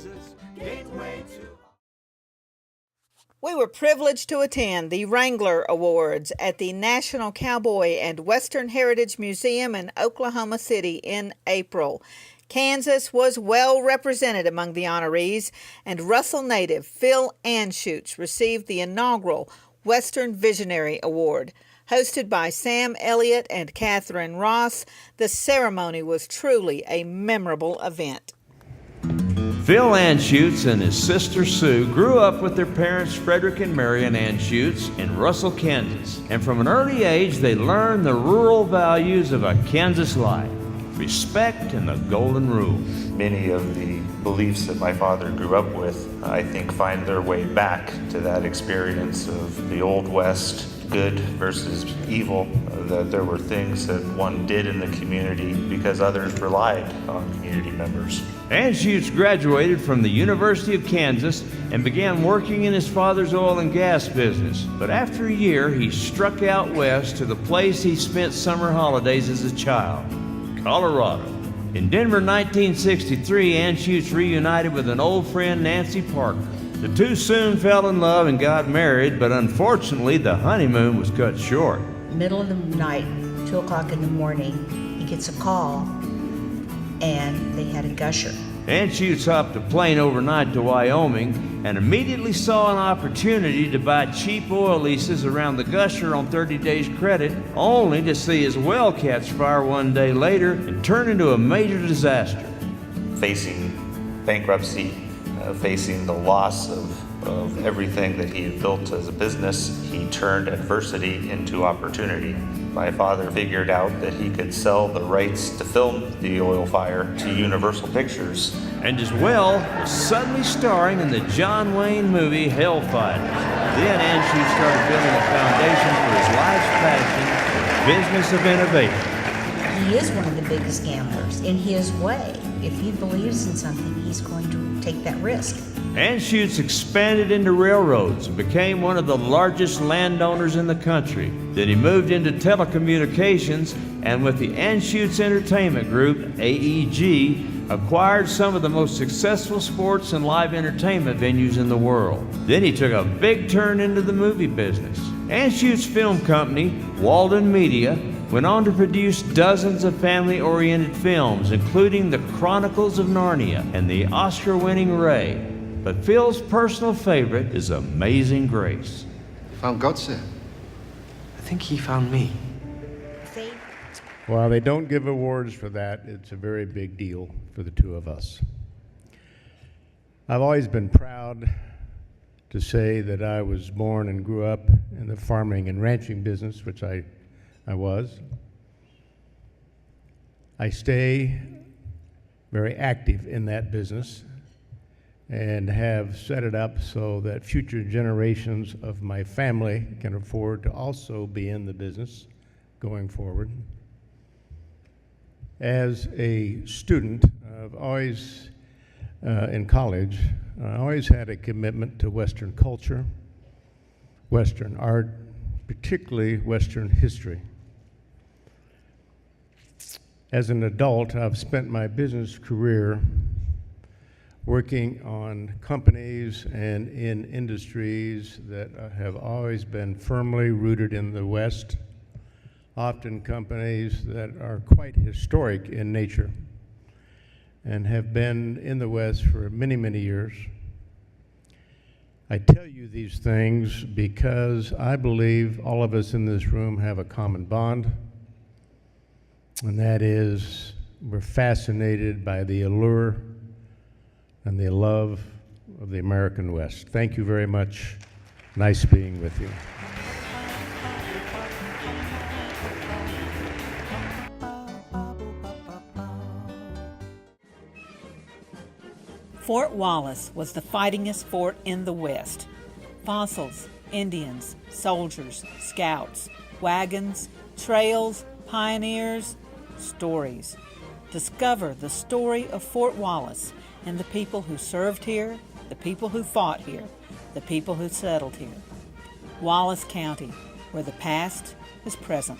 Kansas, gateway to... We were privileged to attend the Wrangler Awards at the National Cowboy and Western Heritage Museum in Oklahoma City in April. Kansas was well represented among the honorees, and Russell native Phil Anschutz received the inaugural Western Visionary Award. Hosted by Sam Elliott and Catherine Ross, the ceremony was truly a memorable event. Phil Anschutz and his sister Sue grew up with their parents Frederick and Marion Anschutz in Russell, Kansas, and from an early age they learned the rural values of a Kansas life, respect and the golden rule. Many of the beliefs that my father grew up with, I think, find their way back to that experience of the Old West, good versus evil, that there were things that one did in the community because others relied on community members. Anschutz graduated from the University of Kansas and began working in his father's oil and gas business. But after a year, he struck out west to the place he spent summer holidays as a child, Colorado. In Denver, 1963, Anschutz reunited with an old friend, Nancy Parker. The two soon fell in love and got married, but unfortunately, the honeymoon was cut short. Middle of the night, 2 o'clock in the morning, he gets a call, and they had a gusher. Anschutz hopped a plane overnight to Wyoming and immediately saw an opportunity to buy cheap oil leases around the gusher on 30 days credit, only to see his well catch fire one day later and turn into a major disaster. Facing bankruptcy, facing the loss of everything that he had built as a business, he turned adversity into opportunity. My father figured out that he could sell the rights to film the oil fire to Universal Pictures. And as well was suddenly starring in the John Wayne movie Hellfighters. Then Anschutz started building a foundation for his life's passion, the business of innovation. He is one of the biggest gamblers in his way. If he believes in something, he's going to take that risk. Anschutz expanded into railroads and became one of the largest landowners in the country. Then he moved into telecommunications, and with the Anschutz Entertainment Group, AEG, acquired some of the most successful sports and live entertainment venues in the world. Then he took a big turn into the movie business. Anschutz Film Company, Walden Media, went on to produce dozens of family-oriented films, including The Chronicles of Narnia and the Oscar-winning Ray. But Phil's personal favorite is Amazing Grace. Found God, sir. I think he found me. While they don't give awards for that, it's a very big deal for the two of us. I've always been proud to say that I was born and grew up in the farming and ranching business, which I was. I stay very active in that business and have set it up so that future generations of my family can afford to also be in the business going forward. As a student, I've always, in college, I always had a commitment to Western culture, Western art, particularly Western history. As an adult, I've spent my business career working on companies and in industries that have always been firmly rooted in the West, often companies that are quite historic in nature and have been in the West for many, many years. I tell you these things because I believe all of us in this room have a common bond, and that is we're fascinated by the allure and the love of the American West. Thank you very much. Nice being with you. Fort Wallace was the fightingest fort in the West. Fossils, Indians, soldiers, scouts, wagons, trails, pioneers, stories. Discover the story of Fort Wallace and the people who served here, the people who fought here, the people who settled here. Wallace County, where the past is present.